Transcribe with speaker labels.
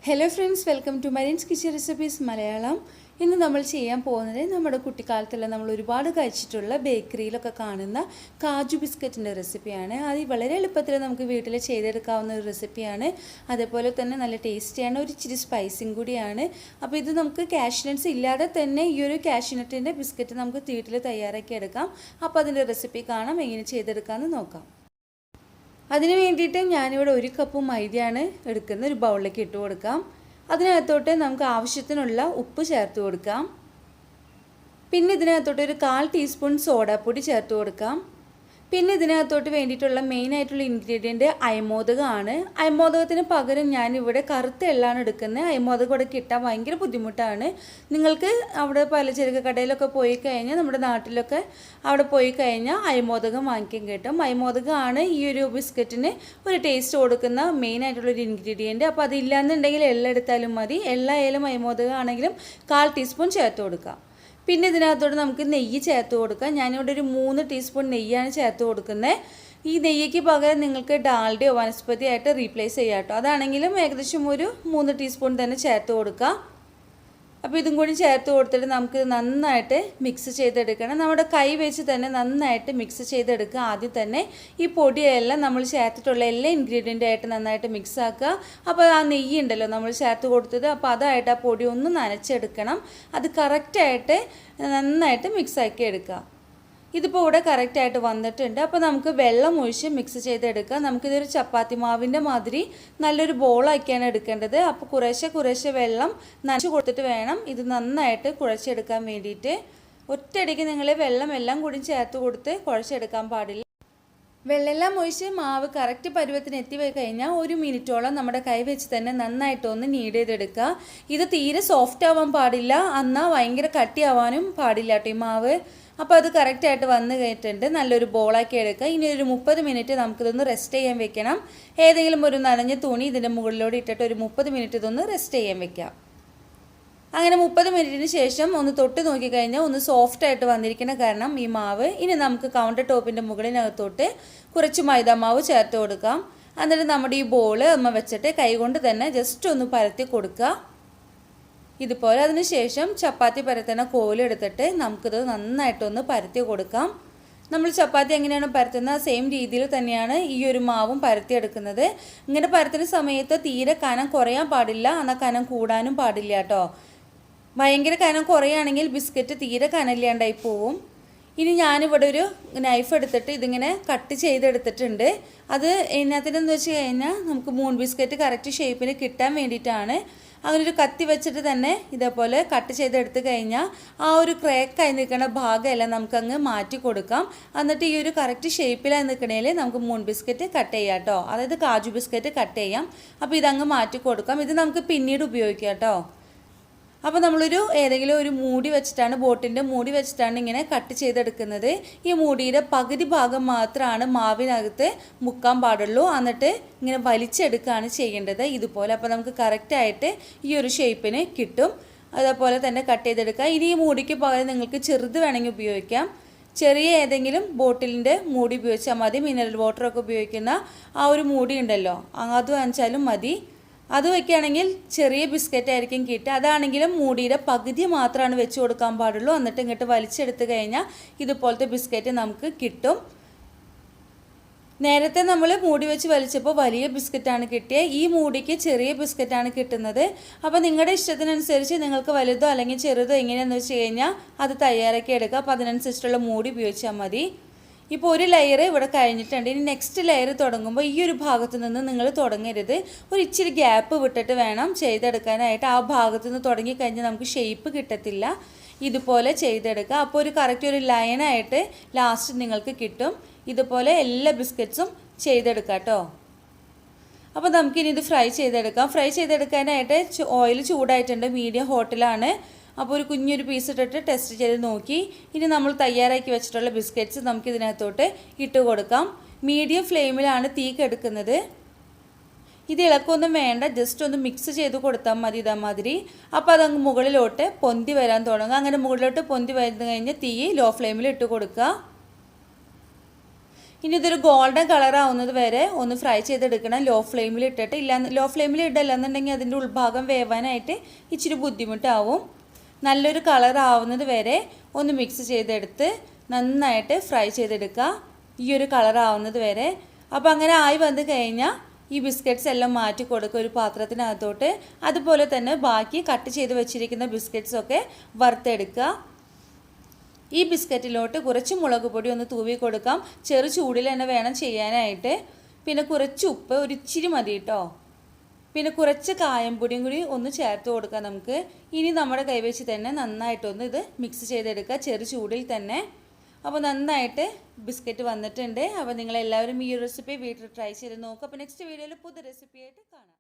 Speaker 1: Hello friends, welcome to Mareen's kitchen recipes Malayalam. ഇന്ന് നമ്മൾ ചെയ്യാൻ പോകുന്നത് നമ്മുടെ കുട്ടിക്കാലത്തെല്ലാം നമ്മൾ ഒരുപാട് കഴിച്ചിട്ടുള്ള ബേക്കറിയിലൊക്കെ കാണുന്ന കാജു ബിസ്ക്കറ്റിൻ്റെ റെസിപ്പിയാണ്. അത് വളരെ എളുപ്പത്തിൽ നമുക്ക് വീട്ടിൽ ചെയ്തെടുക്കാവുന്ന ഒരു റെസിപ്പിയാണ്. അതേപോലെ തന്നെ നല്ല ടേസ്റ്റിയാണ്, ഒരു ഇച്ചിരി സ്പൈസിയും കൂടിയാണ്. അപ്പോൾ ഇത് നമുക്ക് കാഷ്നട്ട്സ് ഇല്ലാതെ തന്നെ ഈ ഒരു കാഷ്നട്ടിൻ്റെ ബിസ്ക്കറ്റ് നമുക്ക് വീട്ടിൽ തയ്യാറാക്കി എടുക്കാം. അപ്പോൾ അതിൻ്റെ റെസിപ്പി കാണാം, എങ്ങനെ ചെയ്തെടുക്കാമെന്ന് നോക്കാം. അതിന് വേണ്ടിയിട്ട് ഞാനിവിടെ 1 കപ്പ് മൈദയാണ് എടുക്കുന്നത്. ഒരു ബൗളിലേക്ക് ഇട്ട് കൊടുക്കാം. അതിനകത്തോട്ട് നമുക്ക് ആവശ്യത്തിനുള്ള ഉപ്പ് ചേർത്ത് കൊടുക്കാം. പിന്നെ ഇതിനകത്തോട്ട് ഒരു 1/4 ടീസ്പൂൺ സോഡാപ്പൊടി ചേർത്ത് കൊടുക്കാം. പിന്നെ ഇതിനകത്തോട്ട് വേണ്ടിയിട്ടുള്ള മെയിനായിട്ടുള്ള ഇൻഗ്രീഡിയൻറ്റ് അയമോദകമാണ്. അയമോദകത്തിന് പകരം ഞാനിവിടെ കറുത്ത എള്ളാണ് എടുക്കുന്നത്. അയമോദകം ഇവിടെ കിട്ടാൻ ഭയങ്കര ബുദ്ധിമുട്ടാണ്. നിങ്ങൾക്ക് അവിടെ പലചരക്ക് കടയിലൊക്കെ പോയി കഴിഞ്ഞാൽ, നമ്മുടെ നാട്ടിലൊക്കെ അവിടെ പോയി കഴിഞ്ഞാൽ അയമോദകം വാങ്ങിക്കാൻ കിട്ടും. അയമോദകമാണ് ഈ ഒരു ബിസ്ക്കറ്റിന് ഒരു ടേസ്റ്റ് കൊടുക്കുന്ന മെയിനായിട്ടുള്ളൊരു ഇൻഗ്രീഡിയൻറ്റ്. അപ്പോൾ അതില്ലാന്നുണ്ടെങ്കിൽ എള്ളെടുത്താലും മതി. എള്ളായാലും അയമോദകം ആണെങ്കിലും 1/4 ടീസ്പൂൺ ചേർത്ത് കൊടുക്കാം. പിന്നെ ഇതിനകത്തോട്ട് നമുക്ക് നെയ്യ് ചേർത്ത് കൊടുക്കാം. ഞാനിവിടെ ഒരു 3 ടീസ്പൂൺ നെയ്യാണ് ചേർത്ത് കൊടുക്കുന്നത്. ഈ നെയ്യ്ക്ക് പകരം നിങ്ങൾക്ക് ഡാൽഡയോ വനസ്പതിയായിട്ട് റീപ്ലേസ് ചെയ്യാം കേട്ടോ. അതാണെങ്കിലും ഏകദേശം ഒരു 3 ടീസ്പൂൺ തന്നെ ചേർത്ത് കൊടുക്കാം. അപ്പോൾ ഇതും കൂടി ചേർത്ത് കൊടുത്തിട്ട് നമുക്ക് നന്നായിട്ട് മിക്സ് ചെയ്തെടുക്കണം. നമ്മുടെ കൈ വെച്ച് തന്നെ നന്നായിട്ട് മിക്സ് ചെയ്തെടുക്കുക. ആദ്യം തന്നെ ഈ പൊടിയെല്ലാം നമ്മൾ ചേർത്തിട്ടുള്ള എല്ലാ ഇൻഗ്രീഡിയൻ്റായിട്ട് നന്നായിട്ട് മിക്സ് ആക്കുക. അപ്പോൾ ആ നെയ്യ് ഉണ്ടല്ലോ നമ്മൾ ചേർത്ത് കൊടുത്തത്, അപ്പോൾ അതായിട്ട് ആ പൊടി ഒന്ന് നനച്ചെടുക്കണം. അത് കറക്റ്റായിട്ട് നന്നായിട്ട് മിക്സ് ആക്കി എടുക്കുക. ഇതിപ്പോൾ ഇവിടെ കറക്റ്റായിട്ട് വന്നിട്ടുണ്ട്. അപ്പോൾ നമുക്ക് വെള്ളം ഒഴിച്ച് മിക്സ് ചെയ്തെടുക്കാം. നമുക്കിതൊരു ചപ്പാത്തി മാവിൻ്റെ മാതിരി നല്ലൊരു ബോളാക്കിയാണ് എടുക്കേണ്ടത്. അപ്പോൾ കുറേശ്ശെ വെള്ളം നനച്ച് കൊടുത്തിട്ട് വേണം ഇത് നന്നായിട്ട് കുഴച്ചെടുക്കാൻ വേണ്ടിയിട്ട്. ഒറ്റയടിക്ക് നിങ്ങൾ വെള്ളം എല്ലാം കൂടി ചേർത്ത് കൊടുത്ത് കുഴച്ചെടുക്കാൻ പാടില്ല. വെള്ളമെല്ലാം ഒഴിച്ച് മാവ് കറക്റ്റ് പരുവത്തിന് എത്തി കഴിഞ്ഞാൽ 1 മിനിറ്റോളം നമ്മുടെ കൈ വെച്ച് തന്നെ നന്നായിട്ടൊന്ന് നീഡ് ചെയ്തെടുക്കുക. ഇത് തീരെ സോഫ്റ്റ് ആവാൻ പാടില്ല, എന്നാൽ ഭയങ്കര കട്ടിയാവാനും പാടില്ല കേട്ടോ ഈ മാവ്. അപ്പോൾ അത് കറക്റ്റായിട്ട് വന്ന് കഴിഞ്ഞിട്ടുണ്ട്. നല്ലൊരു ബോളാക്കി എടുക്കുക. ഇനി ഒരു 30 മിനിറ്റ് നമുക്കിതൊന്ന് റെസ്റ്റ് ചെയ്യാൻ വെക്കണം. ഏതെങ്കിലും ഒരു നനഞ്ഞ തുണി ഇതിൻ്റെ മുകളിലോട്ട് ഇട്ടിട്ട് ഒരു 30 മിനിറ്റ് ഇതൊന്ന് റെസ്റ്റ് ചെയ്യാൻ വെക്കാം. അങ്ങനെ 30 മിനിറ്റിന് ശേഷം ഒന്ന് തൊട്ട് നോക്കിക്കഴിഞ്ഞാൽ ഒന്ന് സോഫ്റ്റായിട്ട് വന്നിരിക്കുന്ന കാരണം ഈ മാവ്. ഇനി നമുക്ക് കൗണ്ടർ ടോപ്പിൻ്റെ മുകളിനകത്തോട്ട് കുറച്ച് മൈദാമാവ് ചേർത്ത് കൊടുക്കാം. എന്നിട്ട് നമ്മുടെ ഈ ബോൾ നമ്മൾ വെച്ചിട്ട് കൈകൊണ്ട് തന്നെ ജസ്റ്റ് ഒന്ന് പരത്തി കൊടുക്കുക. ഇതുപോലെ അതിനുശേഷം ചപ്പാത്തി പരത്തുന്ന കോലെടുത്തിട്ട് നമുക്കിത് നന്നായിട്ടൊന്ന് പരത്തി കൊടുക്കാം. നമ്മൾ ചപ്പാത്തി എങ്ങനെയാണ് പരത്തുന്നത് സെയിം രീതിയിൽ തന്നെയാണ് ഈ ഒരു മാവും പരത്തിയെടുക്കുന്നത്. ഇങ്ങനെ പരത്തുന്ന സമയത്ത് തീരെ കനം കുറയാൻ പാടില്ല, എന്നാൽ കനം കൂടാനും പാടില്ല കേട്ടോ. ഭയങ്കര കനം കുറയുകയാണെങ്കിൽ ബിസ്ക്കറ്റ് തീരെ കനമില്ലാണ്ടായി പോവും. ഇനി ഞാനിവിടെ ഒരു നൈഫ് എടുത്തിട്ട് ഇതിങ്ങനെ കട്ട് ചെയ്തെടുത്തിട്ടുണ്ട്. അത് ഇതിനകത്തിനെന്ന് വെച്ച് കഴിഞ്ഞാൽ നമുക്ക് മൂൺ ബിസ്ക്കറ്റ് കറക്റ്റ് ഷേപ്പിന് കിട്ടാൻ വേണ്ടിയിട്ടാണ്. അങ്ങനെ ഒരു കത്തി വെച്ചിട്ട് തന്നെ ഇതേപോലെ കട്ട് ചെയ്തെടുത്ത് കഴിഞ്ഞാൽ ആ ഒരു ക്രാക്കായി നിൽക്കുന്ന ഭാഗമെല്ലാം നമുക്കങ്ങ് മാറ്റി കൊടുക്കാം. എന്നിട്ട് ഈ ഒരു കറക്റ്റ് ഷേപ്പിലായി നിൽക്കണേൽ നമുക്ക് മൂൺ ബിസ്ക്കറ്റ് കട്ട് ചെയ്യാം കേട്ടോ. അതായത് കാജു ബിസ്ക്കറ്റ് കട്ട് ചെയ്യാം. അപ്പോൾ ഇതങ്ങ് മാറ്റി കൊടുക്കാം. ഇത് നമുക്ക് പിന്നീട് ഉപയോഗിക്കാം കേട്ടോ. അപ്പോൾ നമ്മളൊരു ഏതെങ്കിലും ഒരു മൂടി വെച്ചിട്ടാണ്, ബോട്ടിൻ്റെ മൂടി വെച്ചിട്ടാണ് ഇങ്ങനെ കട്ട് ചെയ്തെടുക്കുന്നത്. ഈ മൂടിയുടെ പകുതി ഭാഗം മാത്രമാണ് മാവിനകത്ത് മുക്കാൻ പാടുള്ളൂ. എന്നിട്ട് ഇങ്ങനെ വലിച്ചെടുക്കുകയാണ് ചെയ്യേണ്ടത് ഇതുപോലെ. അപ്പോൾ നമുക്ക് കറക്റ്റായിട്ട് ഈ ഒരു ഷേപ്പിന് കിട്ടും. അതേപോലെ തന്നെ കട്ട് ചെയ്തെടുക്കുക. ഇനി ഈ മൂടിക്ക് പകരം നിങ്ങൾക്ക് ചെറുത് വേണമെങ്കിൽ ഉപയോഗിക്കാം. ചെറിയ ഏതെങ്കിലും ബോട്ടിലിൻ്റെ മൂടി ഉപയോഗിച്ചാൽ മതി. മിനറൽ വാട്ടറൊക്കെ ഉപയോഗിക്കുന്ന ആ ഒരു മൂടി ഉണ്ടല്ലോ, അത് വാങ്ങിച്ചാലും മതി. അത് വയ്ക്കുകയാണെങ്കിൽ ചെറിയ ബിസ്ക്കറ്റ് ആയിരിക്കും കിട്ടുക. അതാണെങ്കിലും മൂടിയുടെ പകുതി മാത്രമാണ് വെച്ച് കൊടുക്കാൻ പാടുള്ളൂ. എന്നിട്ട് ഇങ്ങോട്ട് വലിച്ചെടുത്ത് കഴിഞ്ഞാൽ ഇതുപോലത്തെ ബിസ്ക്കറ്റ് നമുക്ക് കിട്ടും. നേരത്തെ നമ്മൾ മൂടി വെച്ച് വലിച്ചപ്പോൾ വലിയ ബിസ്ക്കറ്റാണ് കിട്ടിയത്. ഈ മൂടിക്ക് ചെറിയ ബിസ്ക്കറ്റാണ് കിട്ടുന്നത്. അപ്പോൾ നിങ്ങളുടെ ഇഷ്ടത്തിനനുസരിച്ച് നിങ്ങൾക്ക് വലുതോ അല്ലെങ്കിൽ ചെറുതോ എങ്ങനെയാണെന്ന് വെച്ച് കഴിഞ്ഞാൽ അത് തയ്യാറാക്കി എടുക്കുക. അപ്പോൾ അതിനനുസരിച്ചുള്ള മൂടി ഉപയോഗിച്ചാൽ മതി. ഇപ്പോൾ ഒരു ലെയർ ഇവിടെ കഴിഞ്ഞിട്ടുണ്ട്. ഇനി നെക്സ്റ്റ് ലെയർ തുടങ്ങുമ്പോൾ ഈ ഒരു ഭാഗത്ത് നിന്ന് നിങ്ങൾ തുടങ്ങരുത്. ഒരു ഇച്ചിരി ഗ്യാപ്പ് വിട്ടിട്ട് വേണം ചെയ്തെടുക്കാനായിട്ട്. ആ ഭാഗത്ത് നിന്ന് തുടങ്ങിക്കഴിഞ്ഞാൽ നമുക്ക് ഷേപ്പ് കിട്ടത്തില്ല. ഇതുപോലെ ചെയ്തെടുക്കുക. അപ്പോൾ ഒരു കറക്റ്റ് ഒരു ലൈനായിട്ട് ലാസ്റ്റ് നിങ്ങൾക്ക് കിട്ടും. ഇതുപോലെ എല്ലാ ബിസ്ക്കറ്റ്സും ചെയ്തെടുക്കാം കേട്ടോ. അപ്പോൾ നമുക്കിനി ഇത് ഫ്രൈ ചെയ്തെടുക്കാം. ഫ്രൈ ചെയ്തെടുക്കാനായിട്ട് ഓയിൽ ചൂടായിട്ടുണ്ട്, മീഡിയം ഹോട്ടിലാണ്. അപ്പോൾ ഒരു കുഞ്ഞൊരു പീസ് ഇട്ടിട്ട് ടെസ്റ്റ് ചെയ്ത് നോക്കി. ഇനി നമ്മൾ തയ്യാറാക്കി വെച്ചിട്ടുള്ള ബിസ്ക്കറ്റ്സ് നമുക്ക് ഇതിനകത്തോട്ട് ഇട്ട് കൊടുക്കാം. മീഡിയം ഫ്ലെയിമിലാണ് തീ കെടുക്കുന്നത്. ഇത് ഇളക്കൊന്നും വേണ്ട, ജസ്റ്റ് ഒന്ന് മിക്സ് ചെയ്ത് കൊടുത്താൽ മതി ഇതേമാതിരി. അപ്പോൾ അതങ്ങ് മുകളിലോട്ട് പൊന്തി വരാൻ തുടങ്ങും. അങ്ങനെ മുകളിലോട്ട് പൊന്തി വരുന്ന കഴിഞ്ഞ് തീ ലോ ഫ്ലെയിമിൽ ഇട്ട് കൊടുക്കുക. ഇനി ഇതൊരു ഗോൾഡൻ കളർ ആവുന്നത് വരെ ഒന്ന് ഫ്രൈ ചെയ്തെടുക്കണം. ലോ ഫ്ലെയിമിൽ ഇട്ടിട്ട്. ലോ ഫ്ലെയിമിൽ ഇടല്ല എന്നുണ്ടെങ്കിൽ അതിൻ്റെ ഉൾഭാഗം വേവാനായിട്ട് ഇച്ചിരി ബുദ്ധിമുട്ടാവും. നല്ലൊരു കളർ ആവുന്നത് വരെ ഒന്ന് മിക്സ് ചെയ്തെടുത്ത് നന്നായിട്ട് ഫ്രൈ ചെയ്തെടുക്കുക, ഈ ഒരു കളർ ആവുന്നത് വരെ. അപ്പോൾ അങ്ങനെ ആയി വന്നു കഴിഞ്ഞാൽ ഈ ബിസ്ക്കറ്റ്സ് എല്ലാം മാറ്റി കൊടുക്കുക ഒരു പാത്രത്തിനകത്തോട്ട്. അതുപോലെ തന്നെ ബാക്കി കട്ട് ചെയ്ത് വെച്ചിരിക്കുന്ന ബിസ്ക്കറ്റ്സൊക്കെ വറുത്തെടുക്കുക. ഈ ബിസ്ക്കറ്റിലോട്ട് കുറച്ച് മുളക് പൊടി ഒന്ന് തൂവി കൊടുക്കാം. ചെറു ചൂടിൽ തന്നെ വേണം ചെയ്യാനായിട്ട്. പിന്നെ കുറച്ച് ഉപ്പ് ഒരിച്ചിരി മതി കേട്ടോ. പിന്നെ കുറച്ച് കായംപൊടിയും കൂടി ഒന്ന് ചേർത്ത് കൊടുക്കാം നമുക്ക്. ഇനി നമ്മുടെ കൈവച്ച് തന്നെ നന്നായിട്ടൊന്ന് ഇത് മിക്സ് ചെയ്തെടുക്കുക ചെറു ചൂടിൽ തന്നെ. അപ്പോൾ നന്നായിട്ട് ബിസ്ക്കറ്റ് വന്നിട്ടുണ്ട്. അപ്പോൾ നിങ്ങളെല്ലാവരും ഈ റെസിപ്പി വീട്ടിൽ ട്രൈ ചെയ്ത് നോക്കുക. അപ്പോൾ നെക്സ്റ്റ് വീഡിയോയിൽ പുതിയ റെസിപ്പി ആയിട്ട് കാണാം.